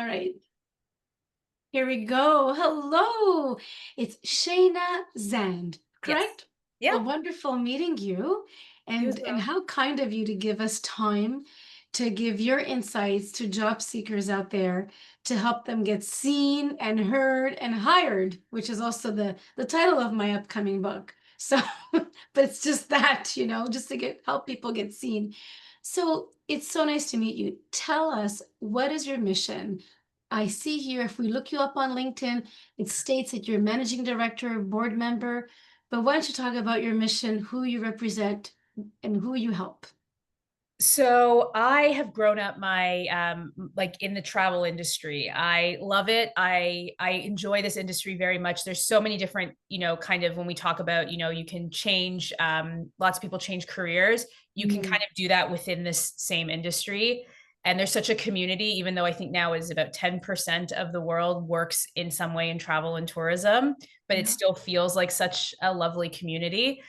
All right, here we go. Hello, it's Shayna Zand, Yes. correct? Yeah, Well, wonderful meeting you, you as and well. how kind of you to give us time to give your insights to job seekers out there to help them get seen and heard and hired, which is also the title of my upcoming book. So, but it's just that, just to get help people get seen. So it's so nice to meet you. Tell us, what is your mission? I see here, if we look you up on LinkedIn, it states that you're managing director, board member. But why don't you talk about your mission, who you represent, and who you help? So I have grown up my like in the travel industry. I love it. I enjoy this industry very much. There's so many different, kind of when we talk about, you can change lots of people change careers. You can Mm, kind of do that within this same industry. And there's such a community, even though I think now is about 10% of the world works in some way in travel and tourism, but it yeah. still feels like such a lovely community.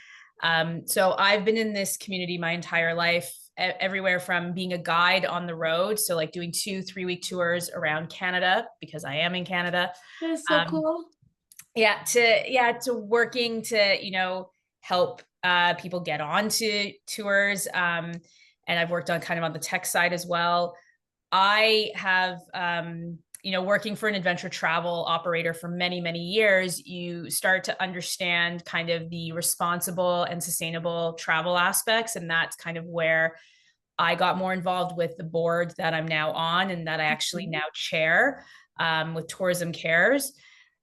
So I've been in this community my entire life, everywhere from being a guide on the road, so like doing 2 3 week tours around Canada because I am in Canada. That's so um, cool. to working to help people get onto tours, and I've worked on kind of on the tech side as well. I have, working for an adventure travel operator for many, many years, you start to understand kind of the responsible and sustainable travel aspects. And that's kind of where I got more involved with the board that I'm now on and that I actually Mhm. now chair, with Tourism Cares.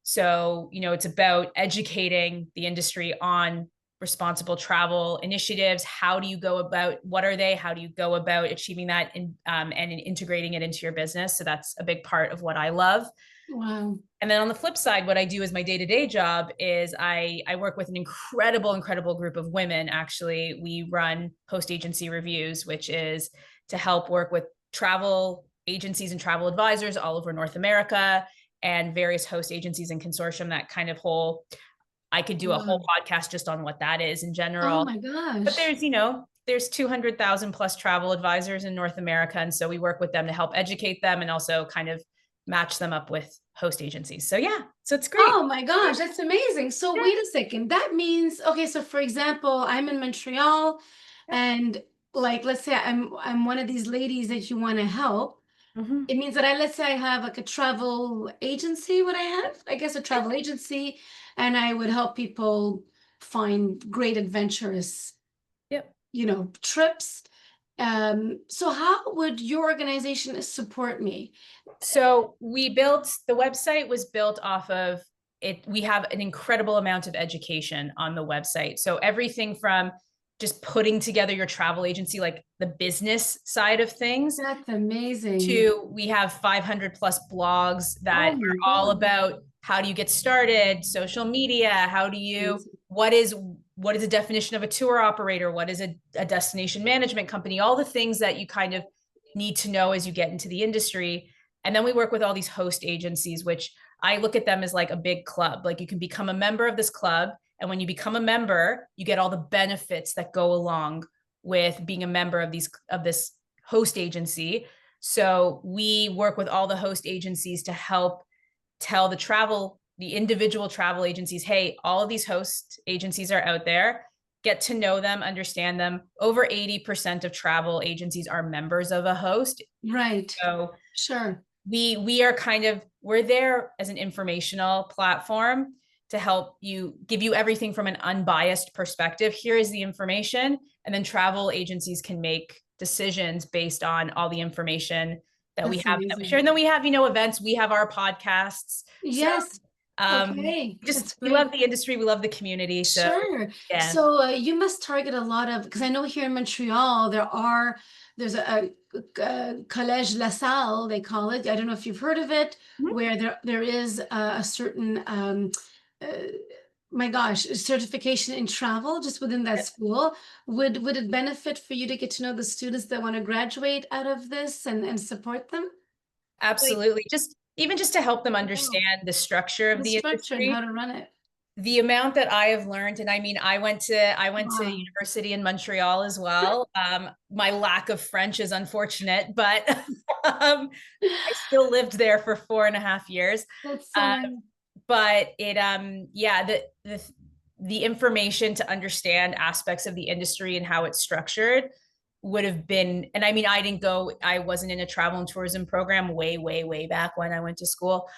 So, it's about educating the industry on responsible travel initiatives. How do you go about, what are they? How do you go about achieving that and in integrating it into your business? So that's a big part of what I love. Wow. And then on the flip side, what I do as my day-to-day job is I work with an incredible group of women. Actually, we run host agency reviews, which is to help work with travel agencies and travel advisors all over North America and various host agencies and consortium. That kind of whole, I could do a whole Wow. podcast just on what that is in Oh general. my But gosh. there's 200,000 plus travel advisors in North America. And so we work with them to help educate them and also kind of match them up with host agencies. So yeah, so it's great. Oh my gosh, that's amazing. So Yeah. wait a second. That means, okay, so for example, I'm in Montreal Yeah. and like let's say I'm one of these ladies that you want to help. Mm-hmm. It means that let's say I have like a travel agency, would I Yep. have? I guess a Yep. travel agency, and I would help people find great adventurous, Yep. trips. So how would your organization support me? So we built the website was built off of it. We have an incredible amount of education on the website. So everything from just putting together your travel agency, like the business side of things, That's amazing. to we have 500 plus blogs that Oh my are all God. about how do you get started, social media, how do you, Amazing. what is a definition of a tour operator, what is a destination management company, all the things that you kind of need to know as you get into the industry. And then we work with all these host agencies, which I look at them as like a big club. Like you can become a member of this club, and when you become a member, you get all the benefits that go along with being a member of this host agency. So we work with all the host agencies to help tell the individual travel agencies, hey, all of these host agencies are out there. Get to know them, understand them. Over 80% of travel agencies are members of a host. Right. So Sure. we are kind of, we're there as an informational platform to help you, give you everything from an unbiased perspective. Here is the information, and then travel agencies can make decisions based on all the information that we That's have that we share. amazing. And then we have, events, we have our podcasts. So Yes. Okay. That's we love great. the industry, we love the community. So Sure. yeah. So you must target a lot of, because I know here in Montreal there's a Collège La Salle, they call it. I don't know if you've heard of it, Mhm. where there is a certain uh, my gosh, certification in travel just within that school. Would it benefit for you to get to know the students that want to graduate out of this and support them? Like, Absolutely. Just even just to help them wow, understand the structure of the the structure and industry. how to run it. The amount that I have learned, and I mean, I went to Wow, university in Montreal as well. My lack of French is unfortunate, but I still lived there for 4.5 years. that's so Uh, nice. but yeah, the information to understand aspects of the industry and how it's structured would have been, and I mean, I wasn't in a travel and tourism program way back when I went to school.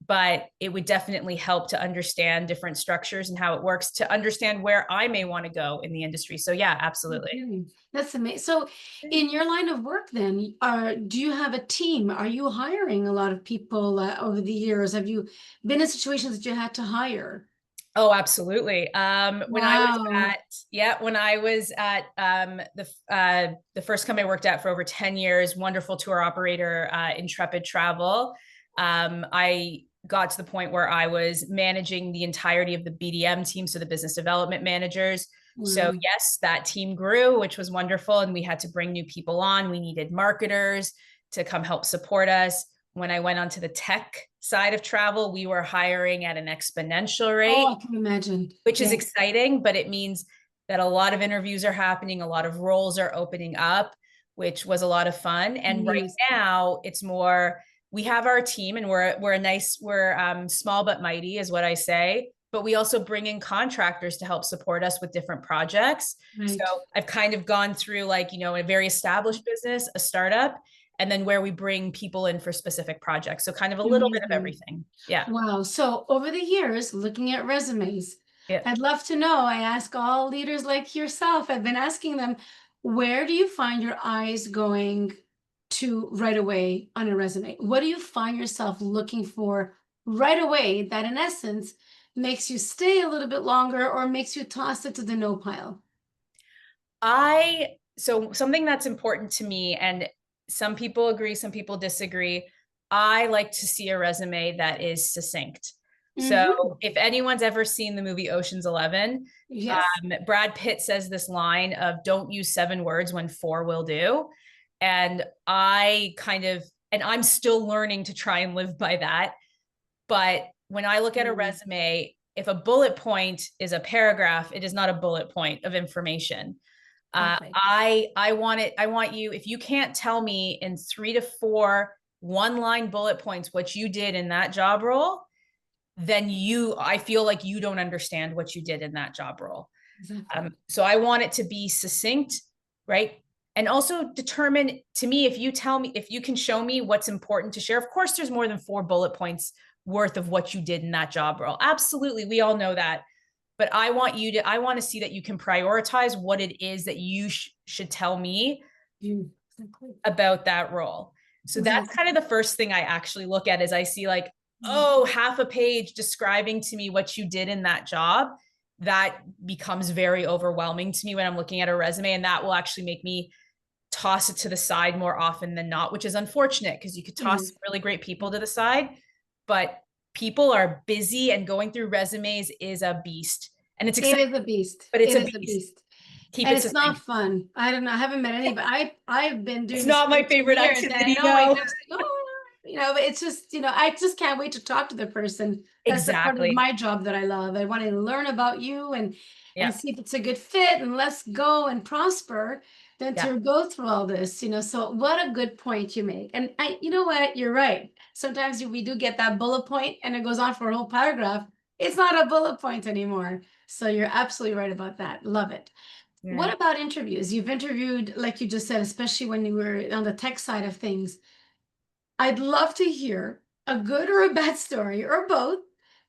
But it would definitely help to understand different structures and how it works, to understand where I may want to go in the industry. So yeah, absolutely. Okay. That's amazing. So, in your line of work, then, do you have a team? Are you hiring a lot of people over the years? Have you been in situations that you had to hire? Oh, absolutely. Wow. When I was at the first company I worked at for over 10 years, wonderful tour operator, Intrepid Travel. I got to the point where I was managing the entirety of the BDM team, so the business development managers. So Wow. yes, that team grew, which was wonderful, and we had to bring new people on. We needed marketers to come help support us. When I went onto the tech side of travel, we were hiring at an exponential Oh, rate, I can imagine. which is Yeah. exciting, but it means that a lot of interviews are happening, a lot of roles are opening up, which was a lot of fun. And right Yes. now it's more, we have our team, and we're small but mighty is what I say. But we also bring in contractors to help support us with different projects. So Right. I've kind of gone through, like, a very established business, a startup, and then where we bring people in for specific projects. So kind of a little bit of Amazing. everything. Yeah. Wow. So over the years, looking at resumes, Yeah. I'd love to know. I ask all leaders like yourself, I've been asking them, where do you find your eyes going to right away on a resume? What do you find yourself looking for right away that, in essence, makes you stay a little bit longer or makes you toss it to the no pile? So something that's important to me, and some people agree, some people disagree. I like to see a resume that is succinct. So Hmm. if anyone's ever seen the movie Ocean's 11, Yes. Brad Pitt says this line of "Don't use 7 words when four will do," and I'm still learning to try and live by that. But when I look at a Mm, resume, if a bullet point is a paragraph, it is not a bullet point of information. exactly. I want you, if you can't tell me in 3 to 4 one-line bullet points what you did in that job role, then I feel like you don't understand what you did in that job role. Exactly. So I want it to be succinct, right? And also determine, to me, if you can show me what's important to share. Of course, there's more than 4 bullet points worth of what you did in that job role. Absolutely. We all know that. But I want to see that you can prioritize what it is that you should tell me Exactly. about that role. So that's Exactly. kind of the first thing I actually look at, is I see, like, Mm. oh, half a page describing to me what you did in that job. That becomes very overwhelming to me when I'm looking at a resume, and that will actually make me toss it to the side more often than not, which is unfortunate, because you could It toss is. really great people to the side, but people are busy, and going through resumes is a beast. And it's It exciting, is a beast. but it's It a is a beast. beast. Keep And it it's not succinct. fun. I don't know. I haven't met any, but I've been It's doing this not for my 18 favorite years, and I activity, know it no. just oh, but it's just, I just can't wait to talk to the person. That's the part of Exactly. my job that I love. I want to learn about you and Yeah. see if it's a good fit, and let's go and prosper than Yeah. to go through all this. So what a good point you make. And you know what? You're right. Sometimes we do get that bullet point and it goes on for a whole paragraph. It's not a bullet point anymore. So you're absolutely right about that. Love it. Yeah. What about interviews? You've interviewed, like you just said, especially when you were on the tech side of things. I'd love to hear a good or a bad story or both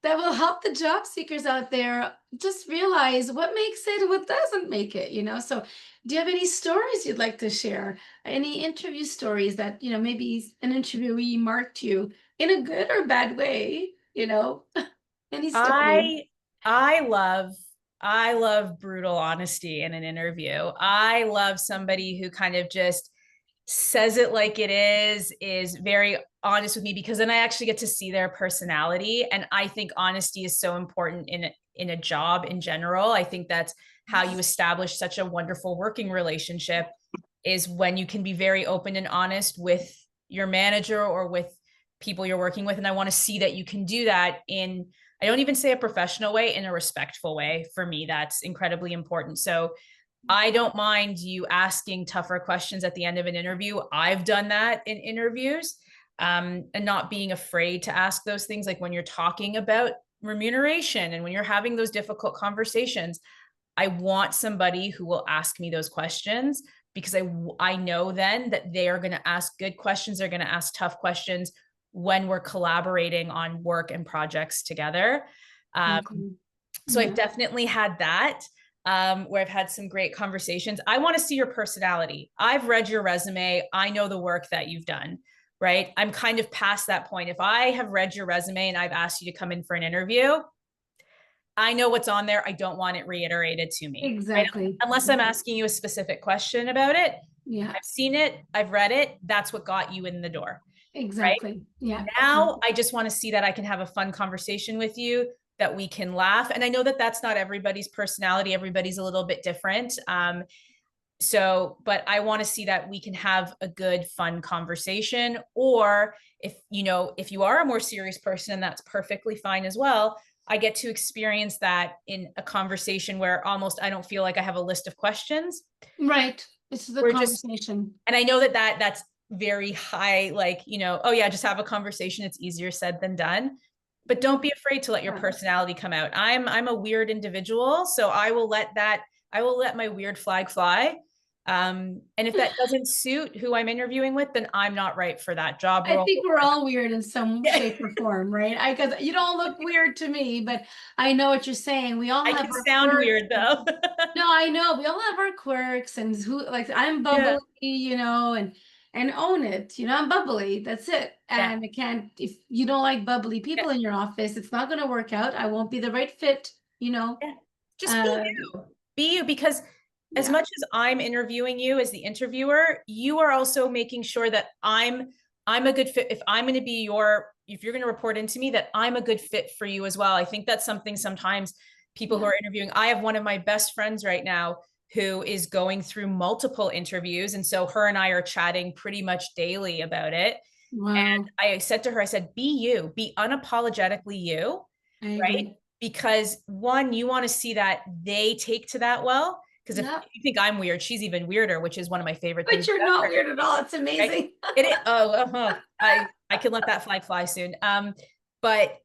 that will help the job seekers out there just realize what makes it, what doesn't make it. So, do you have any stories you'd like to share? Any interview stories that, maybe an interviewee marked you in a good or bad way? Any stories? I I love I love brutal honesty in an interview. I love somebody who kind of just says it like it is very honest with me, because then I actually get to see their personality. And I think honesty is so important in a job in general. I think that's how you Yes. establish such a wonderful working relationship, is when you can be very open and honest with your manager or with people you're working with. And I want to see that you can do that in I don't even say a professional way, in a respectful way. For me, that's incredibly important. So I don't mind you asking tougher questions at the end of an interview. I've done that in interviews, and not being afraid to ask those things. Like when you're talking about remuneration and when you're having those difficult conversations, I want somebody who will ask me those questions, because I know then that they are going to ask good questions. They're going to ask tough questions when we're collaborating on work and projects together. Um, Okay. so I've Yeah. definitely had that, where I've had some great conversations. I want to see your personality. I've read your resume. I know the work that you've done, right? I'm kind of past that point. If I have read your resume and I've asked you to come in for an interview, I know what's on there. I don't want it reiterated to me, right? Exactly. Unless I'm asking you a specific question about it. Yeah. I've seen it, I've read it. That's what got you in the door, right? Exactly. Yeah. Yeah. Now I just want to see that I can have a fun conversation with you, that we can laugh. And I know that that's not everybody's personality. Everybody's a little bit different. But I want to see that we can have a good, fun conversation. Or if you are a more serious person, that's perfectly fine as well. I get to experience that in a conversation where almost I don't feel like I have a list of questions. Right. This is the We're just, conversation. and I know that's very high, like, oh yeah, just have a conversation. It's easier said than done. But don't be afraid to let your Yeah. personality come out. I'm a weird individual, so I will let my weird flag fly. And if that doesn't suit who I'm interviewing with, then I'm not right for that job I role. think we're all weird in some Yeah. shape or form, right? Because you don't look weird to me, but I know what you're saying. We all I have can our sound quirks. weird though. No, I know. We all have our quirks and who like I'm Yeah, bubbly, and own it. I'm bubbly. That's it. yeah, And I can't if you don't like bubbly yeah, people in your office, it's not gonna work out. I won't be the right fit. yeah. Just be Uh you. Be you, because as yeah. much as I'm interviewing you as the interviewer, you are also making sure that I'm a good fit. If you're going to report into me, that I'm a good fit for you as well. I think that's something sometimes people who Yeah. are interviewing. I have one of my best friends right now who is going through multiple interviews, and so her and I are chatting pretty much daily about it. And Wow. I said to her, I said, be you, be unapologetically you, I right? agree. Because one, you want to see that they take to that well. Because if Yeah. you think I'm weird, she's even weirder, which is one of my favorite things But you're about not her, weird at all. It's right? amazing. It is, oh, I can let that flag fly soon. But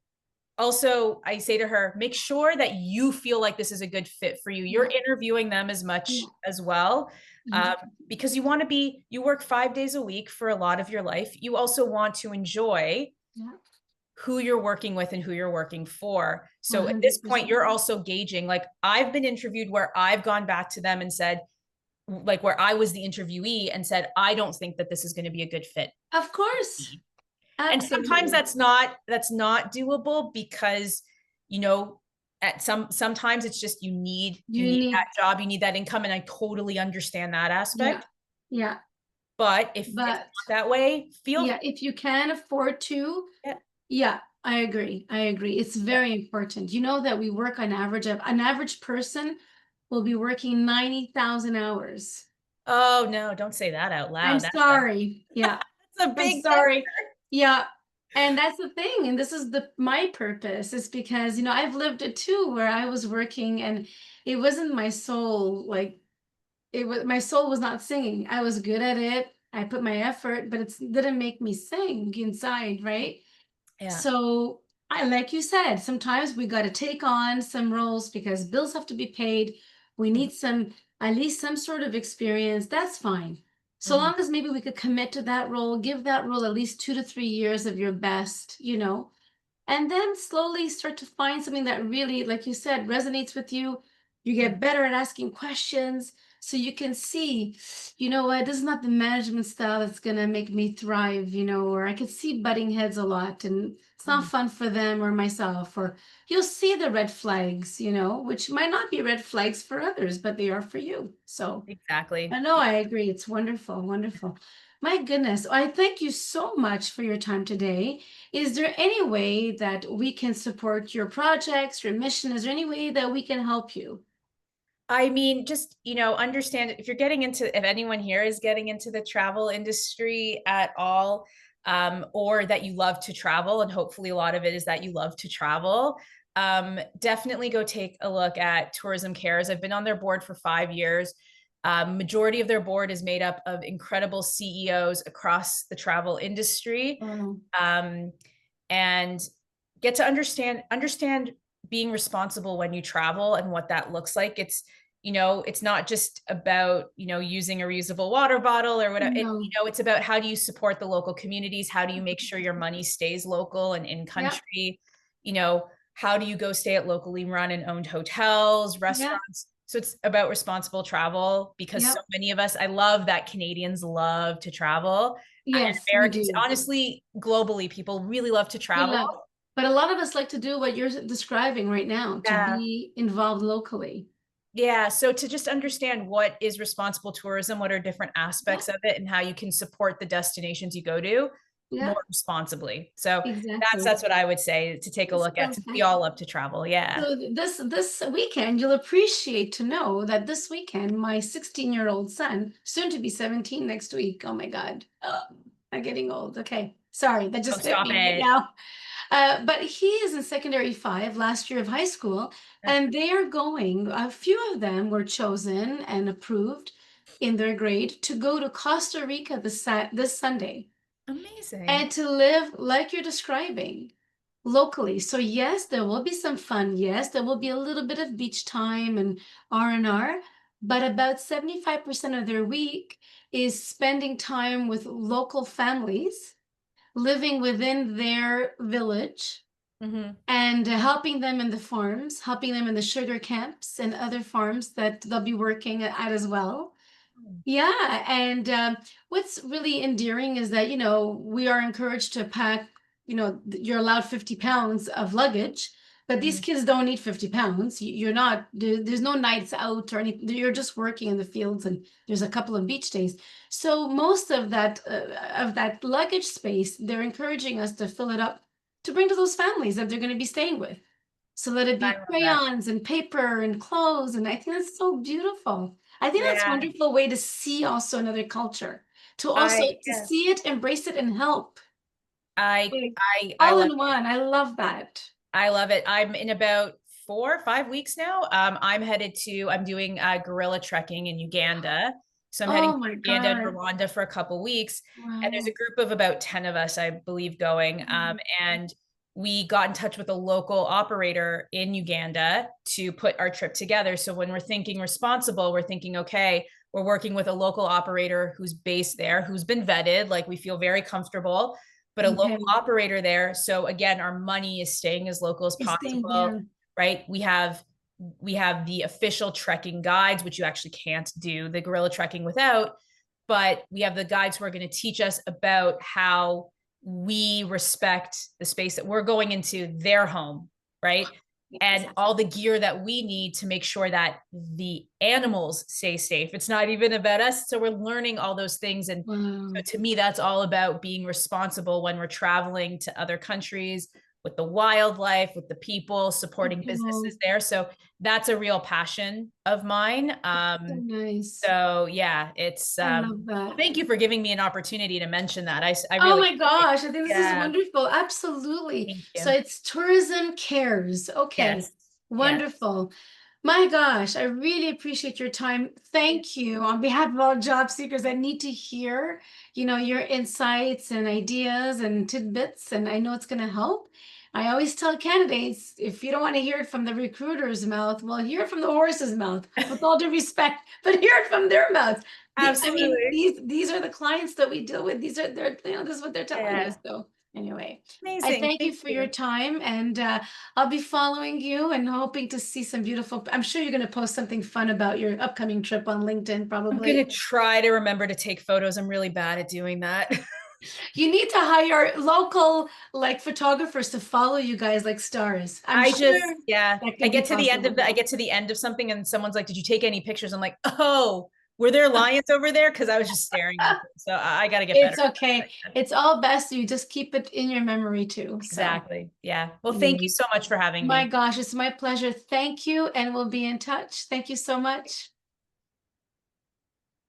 also I say to her, make sure that you feel like this is a good fit for you. You're Yeah. interviewing them as much Yeah. as well. Um, 100%. because you work 5 days a week for a lot of your life. You also want to enjoy Yeah. who you're working with and who you're working for. So at this point, 100%. you're also gauging, like I've been interviewed where I've gone back to them and said, like where I was the interviewee and said, I don't think that this is going to be a good fit. Of course. And sometimes Absolutely. that's not doable, because, you know, sometimes it's just you You need that need, job, you need that income. And I totally understand that yeah. aspect. Yeah. But if it's But not that way, feel yeah, if you can afford to, yeah, yeah, I agree. I agree. It's yeah. very important. You know that we work on average of an average person will be working 90,000 hours. Oh no, don't say that out I'm loud. sorry. Yeah. That's a I'm big number. sorry. Yeah. And that's the thing. And this is my purpose is because, I've lived it too, where I was working and it wasn't my soul. Like my soul was not singing. I was good at it. I put my effort, but it didn't make me sing inside, right? Yeah. So like you said, sometimes we got to take on some roles because bills have to be paid. We Mhm, need at least some sort of experience. That's fine. So mhm, long as maybe we could commit to that role, give that role at least 2 to 3 years of your best, and then slowly start to find something that really, like you said, resonates with you. You mhm, get better at asking questions so you can see, you know what, this is not the management style that's going to make me thrive, or I could see butting heads a lot and it's not mhm, fun for them or myself. Or you'll see the red flags, which might not be red flags for others, but they are for you. So exactly. I know, I agree. It's wonderful, wonderful. My goodness, I thank you so much for your time today. Is there any way that we can support your projects, your mission? Is there any way that we can help you? I mean, just, understand if anyone here is getting into the travel industry at all, or that you love to travel, and hopefully a lot of it is that you love to travel. definitely go take a look at Tourism Cares. I've been on their board for 5 years. Majority of their board is made up of incredible CEOs across the travel industry. Oh, Um, and get to understand being responsible when you travel and what that looks like. It's not just about, using a reusable water bottle or whatever. no. It's about how do you support the local communities? How do you make sure your money stays local and in Yeah, country? You know, how do you go stay at locally run and owned hotels, yeah, restaurants? So it's about responsible travel because so yeah. many of us, I love that Canadians love to travel, and Yes, we Americans, do. honestly, globally, people really love to We travel. love. But a lot of us like to do what you're describing right now, to Yeah. be involved locally. Yeah. So to just understand what is responsible tourism, what are different Yeah, aspects of it, and how you can support the destinations you go to yeah, more responsibly. So that's exactly. that's what I would say to take a It's look at, since we all fantastic. love to travel. Yeah. So this weekend, you'll appreciate to know that this weekend, my 16-year-old son, soon to be 17 next week. Oh my God. I'm getting old. Okay. Sorry, that Oh, just hit stop me right it. now. But he is in secondary five, last year of high school, and they are going, a few of them were chosen and approved in their grade to go to Costa Rica this Sunday Amazing. and to live like you're describing locally. So yes, there will be some fun. Yes, there will be a little bit of beach time and R&R, but about 75% of their week is spending time with local families living within their village Hmm. and helping them in the farms, helping them in the sugar camps and other farms that they'll be working at as well. Yeah, and what's really endearing is that, we are encouraged to pack, you're allowed 50 pounds of luggage, but these Hmm. kids don't need 50 pounds. You're not, there's no nights out or anything. You're just working in the fields and there's a couple of beach days. So most of that luggage space, they're encouraging us to fill it up to bring to those families that they're going to be staying with. So let it I be love that. crayons and paper and clothes. And I think that's so beautiful. I think that's a Yeah. wonderful way to see also another culture, to also to Yeah. see it, embrace it, and help. I Like, I all love in one. I love that. I love it. I'm in about 4 or 5 weeks now. I'm doing gorilla trekking in Uganda. So I'm heading Oh my to Uganda and God. Rwanda for a couple weeks. And there's a Wow. group of about 10 of us, I believe, going. And we got in touch with a local operator in Uganda to put our trip together. So when we're thinking responsible, we're thinking, okay, we're working with a local operator who's based there, who's been vetted, like we feel very comfortable, but a local Okay. operator there. So again, our money is staying as local as It's staying possible, here. right? We have the official trekking guides, which you actually can't do the gorilla trekking without, but we have the guides who are going to teach us about how we respect the space that we're going into, their home, right? And Yes. all the gear that we need to make sure that the animals stay safe. It's not even about us. So we're learning all those things. And so Wow. to me, that's all about being responsible when we're traveling to other countries, with the wildlife, with the people, The supporting people. businesses there. So that's a real passion of mine. So nice. So yeah, it's I love that. thank you for giving me an opportunity to mention that. I Oh really my gosh, I think this is yeah, wonderful. Absolutely. thank So you. it's Tourism Cares. Okay. Yes. Yes. Wonderful. My gosh, I really appreciate your time. Thank you on behalf of all job seekers that need to hear, your insights and ideas and tidbits, and I know it's going to help. I always tell candidates, if you don't want to hear it from the recruiter's mouth, well, hear it from the horse's mouth, with all due respect, but hear it from their mouth. I mean, Absolutely. these are the clients that we deal with. These are their, this is what they're telling us. Yeah. So anyway, I Amazing. thank you Thank for your you. time, and I'll be following you and hoping to see some beautiful. I'm sure you're going to post something fun about your upcoming trip on LinkedIn, I'm gonna probably. try to remember to take photos. I'm really bad at doing that. You need to hire local like photographers to follow you guys like stars. I'm I sure just, yeah, that could be possible. I get to the end of something and someone's like, "Did you take any pictures?" I'm like, "Oh, were there lions over there?" Because I was just staring at them. So I got to get better It's at okay. that. It's all best. You just keep it in your memory too. So. Exactly. Yeah. Well, thank you Anyway, so much for having my me. gosh, it's my pleasure. Thank you, and we'll be in touch. Thank you so much.